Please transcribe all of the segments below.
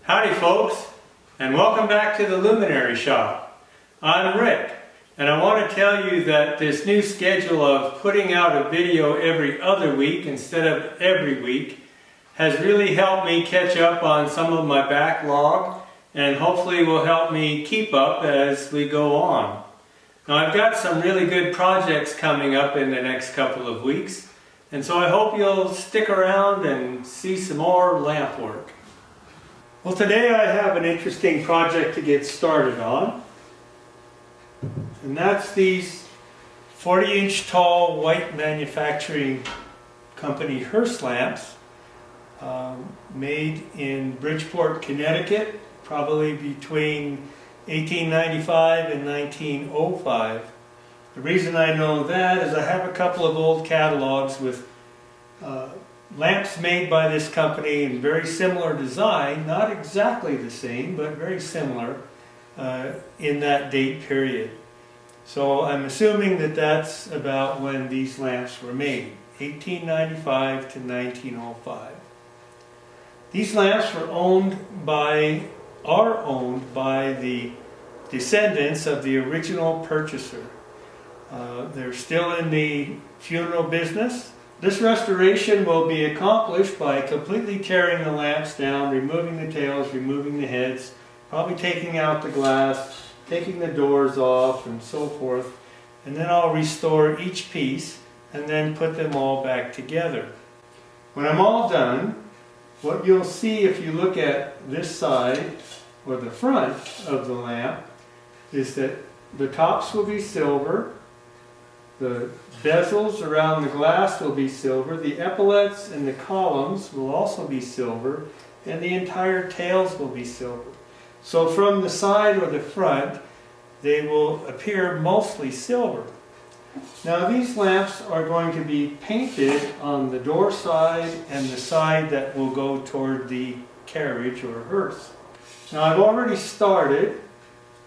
Howdy folks, and welcome back to the Luminary Shop. I'm Rick, and I want to tell you that this new schedule of putting out a video every other week instead of every week has really helped me catch up on some of my backlog and hopefully will help me keep up as we go on. Now I've got some really good projects coming up in the next couple of weeks, and so I hope you'll stick around and see some more lamp work. Well, today I have an interesting project to get started on, and that's these 40-inch tall white manufacturing company Hearse lamps made in Bridgeport, Connecticut, probably between 1895 and 1905. The reason I know that is I have a couple of old catalogs with lamps made by this company in very similar design, not exactly the same, but very similar in that date period. So I'm assuming that that's about when these lamps were made, 1895 to 1905. These lamps are owned by the descendants of the original purchaser. They're still in the funeral business. This restoration will be accomplished by completely tearing the lamps down, removing the tails, removing the heads, probably taking out the glass, taking the doors off and so forth, and then I'll restore each piece and then put them all back together. When I'm all done, what you'll see if you look at this side or the front of the lamp is that the tops will be silver, the bezels around the glass will be silver, the epaulets and the columns will also be silver, and the entire tails will be silver. So from the side or the front, they will appear mostly silver. Now these lamps are going to be painted on the door side and the side that will go toward the carriage or hearse. Now I've already started,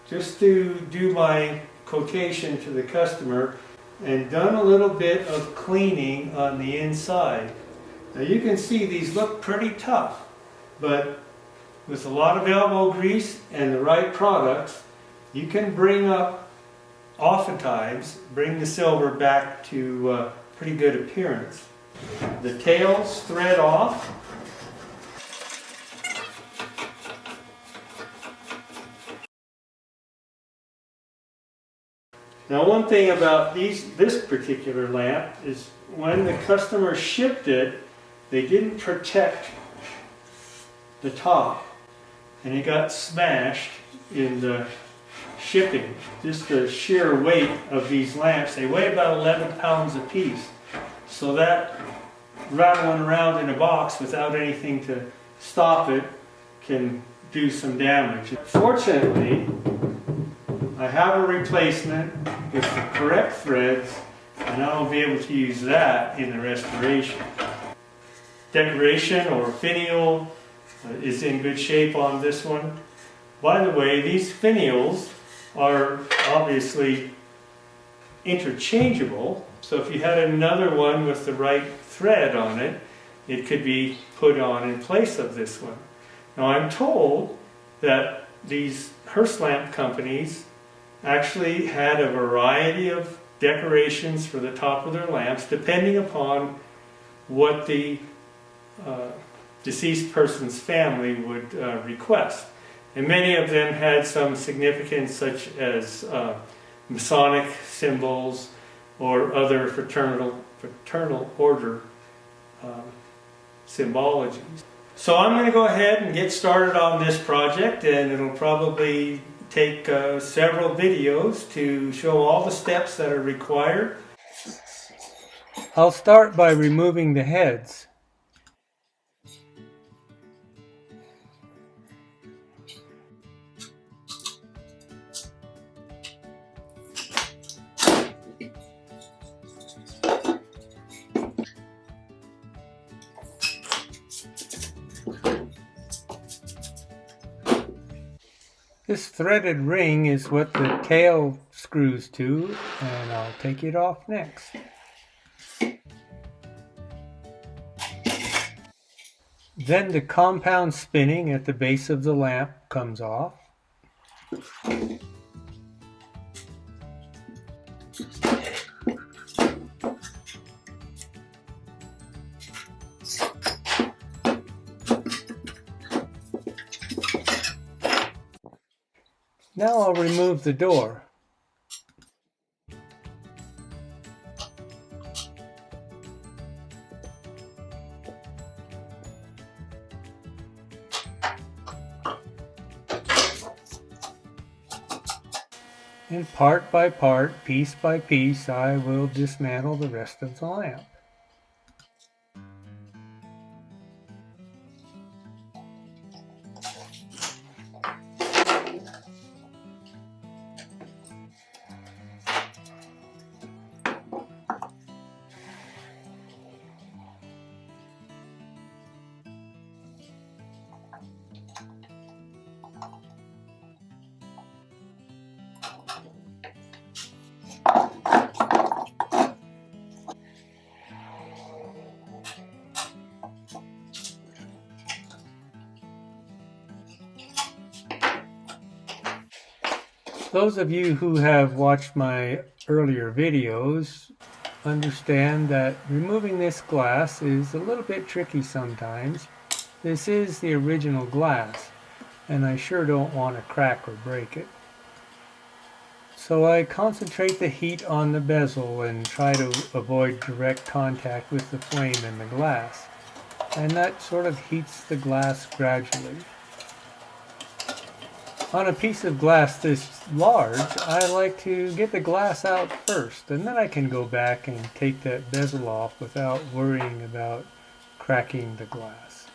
just to do my quotation to the customer, and done a little bit of cleaning on the inside. Now you can see these look pretty tough, but with a lot of elbow grease and the right products, you can oftentimes bring the silver back to pretty good appearance. The tails thread off. Now one thing about this particular lamp is when the customer shipped it, they didn't protect the top and it got smashed in the shipping. Just the sheer weight of these lamps, they weigh about 11 pounds a piece. So that rattling around in a box without anything to stop it can do some damage. Fortunately, I have a replacement with the correct threads, and I'll be able to use that in the restoration. Decoration or finial is in good shape on this one. By the way, these finials are obviously interchangeable, so if you had another one with the right thread on it, it could be put on in place of this one. Now I'm told that these Hearse lamp companies actually had a variety of decorations for the top of their lamps depending upon what the deceased person's family would request. And many of them had some significance, such as Masonic symbols or other fraternal order symbologies. So I'm going to go ahead and get started on this project, and it'll probably take several videos to show all the steps that are required. I'll start by removing the heads. This threaded ring is what the tail screws to, and I'll take it off next. Then the compound spinning at the base of the lamp comes off. Now I'll remove the door. And part by part, piece by piece, I will dismantle the rest of the lamp. Those of you who have watched my earlier videos understand that removing this glass is a little bit tricky sometimes. This is the original glass, and I sure don't want to crack or break it. So I concentrate the heat on the bezel and try to avoid direct contact with the flame in the glass, and that sort of heats the glass gradually. On a piece of glass this large, I like to get the glass out first, and then I can go back and take that bezel off without worrying about cracking the glass.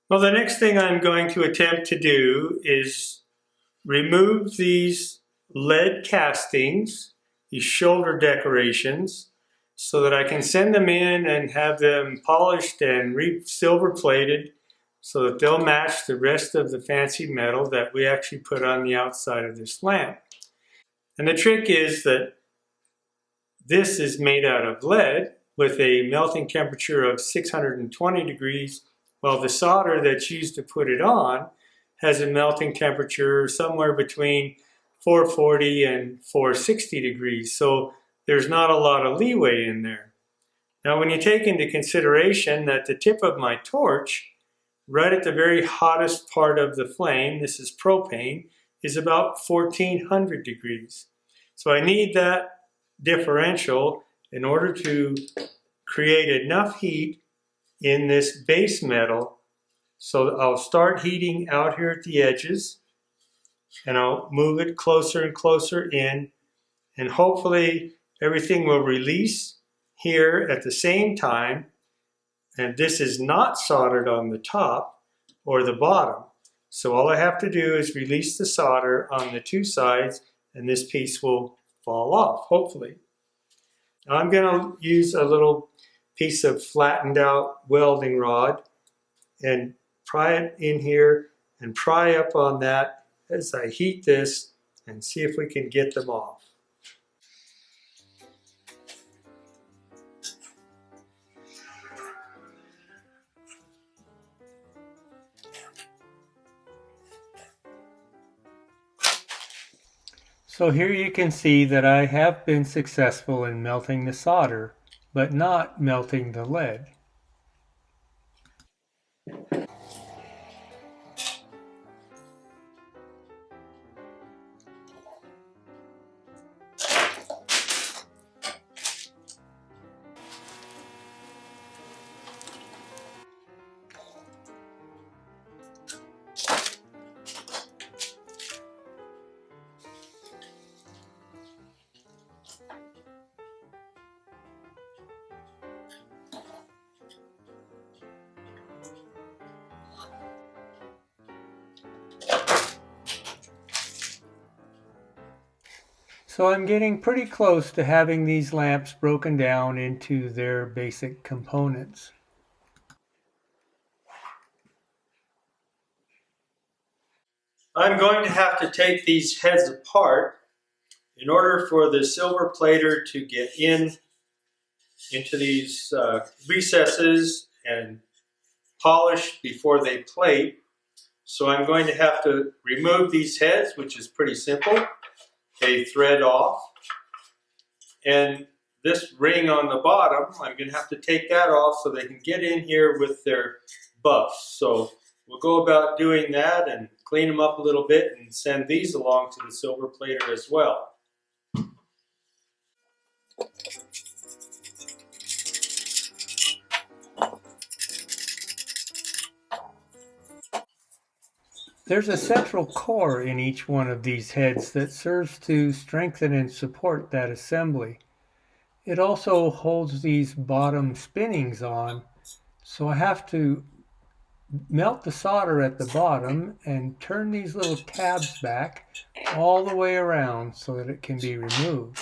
Well, the next thing I'm going to attempt to do is remove these lead castings, these shoulder decorations, so that I can send them in and have them polished and silver plated so that they'll match the rest of the fancy metal that we actually put on the outside of this lamp. And the trick is that this is made out of lead, with a melting temperature of 620 degrees, while the solder that's used to put it on has a melting temperature somewhere between 440 and 460 degrees. So there's not a lot of leeway in there. Now, when you take into consideration that the tip of my torch, right at the very hottest part of the flame, this is propane, is about 1400 degrees. So I need that differential in order to create enough heat in this base metal. So I'll start heating out here at the edges, and I'll move it closer and closer in, and hopefully everything will release here at the same time. And this is not soldered on the top or the bottom. So all I have to do is release the solder on the two sides, and this piece will fall off, hopefully. Now I'm going to use a little piece of flattened out welding rod and pry it in here and pry up on that as I heat this and see if we can get them off. So here you can see that I have been successful in melting the solder, but not melting the lead. So I'm getting pretty close to having these lamps broken down into their basic components. I'm going to have to take these heads apart in order for the silver plater to get into these recesses and polish before they plate. So I'm going to have to remove these heads, which is pretty simple. They thread off. And this ring on the bottom, I'm going to have to take that off so they can get in here with their buffs. So we'll go about doing that and clean them up a little bit and send these along to the silver plater as well. There's a central core in each one of these heads that serves to strengthen and support that assembly. It also holds these bottom spinnings on, so I have to melt the solder at the bottom and turn these little tabs back all the way around so that it can be removed.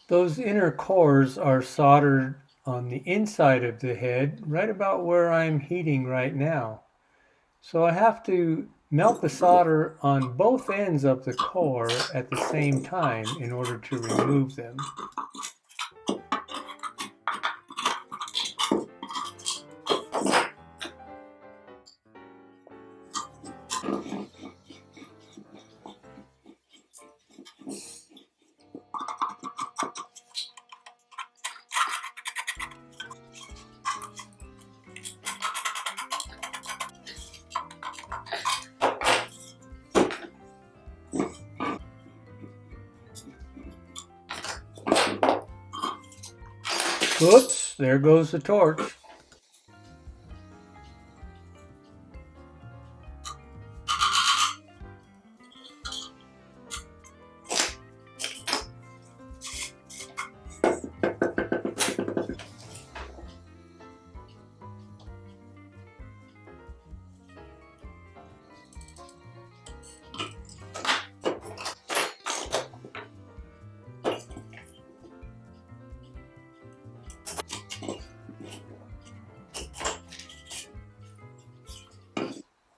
Those inner cores are soldered on the inside of the head, right about where I'm heating right now. So I have to melt the solder on both ends of the core at the same time in order to remove them. Whoops, there goes the torch.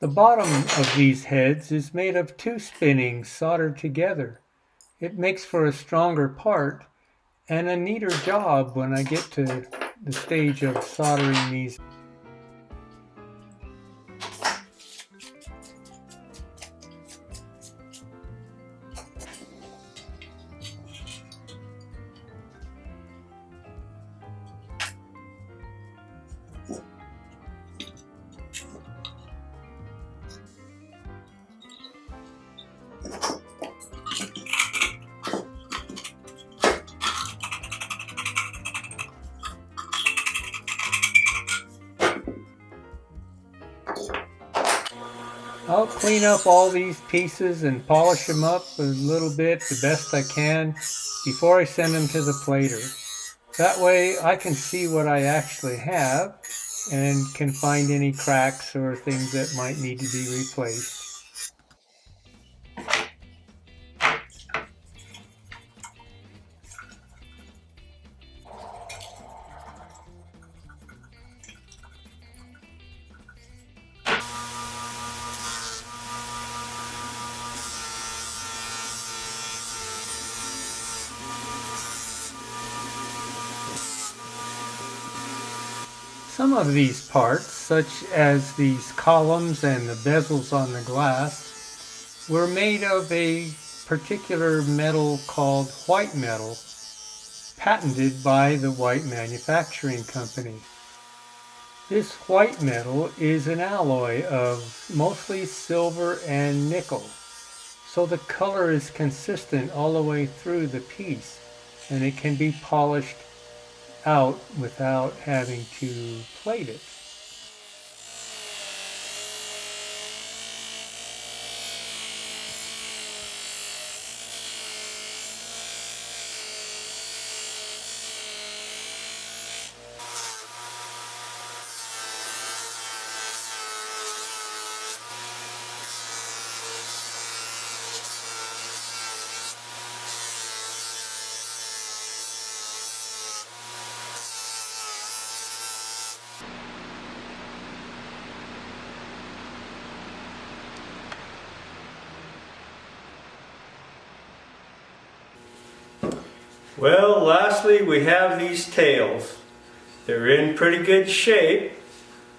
The bottom of these heads is made of two spinning soldered together. It makes for a stronger part and a neater job when I get to the stage of soldering these. I'll clean up all these pieces and polish them up a little bit the best I can before I send them to the plater. That way I can see what I actually have and can find any cracks or things that might need to be replaced. Some of these parts, such as these columns and the bezels on the glass, were made of a particular metal called white metal, patented by the White Manufacturing Company. This white metal is an alloy of mostly silver and nickel, so the color is consistent all the way through the piece, and it can be polished out without having to plate it. Well, lastly, we have these tails. They're in pretty good shape,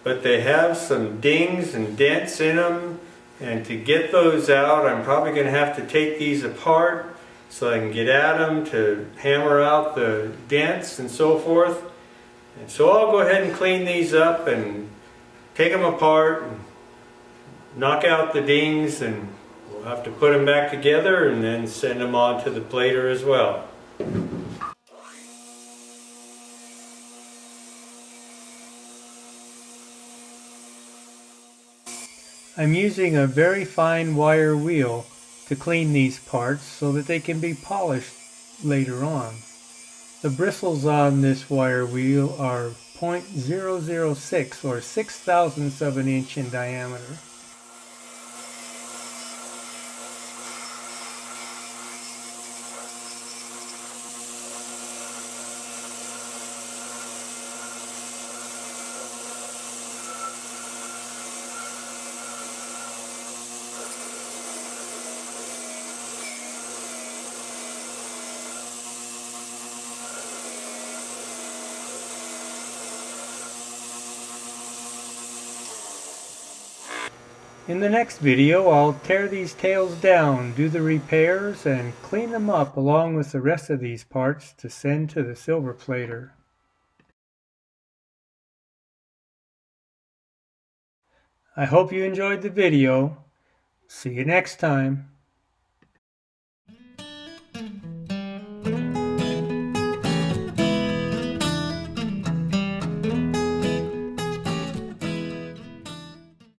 but they have some dings and dents in them, and to get those out, I'm probably going to have to take these apart so I can get at them to hammer out the dents and so forth. And so I'll go ahead and clean these up and take them apart and knock out the dings, and we'll have to put them back together and then send them on to the plater as well. I'm using a very fine wire wheel to clean these parts so that they can be polished later on. The bristles on this wire wheel are 0.006 or 6/1000ths of an inch in diameter. In the next video, I'll tear these tails down, do the repairs, and clean them up along with the rest of these parts to send to the silver plater. I hope you enjoyed the video. See you next time.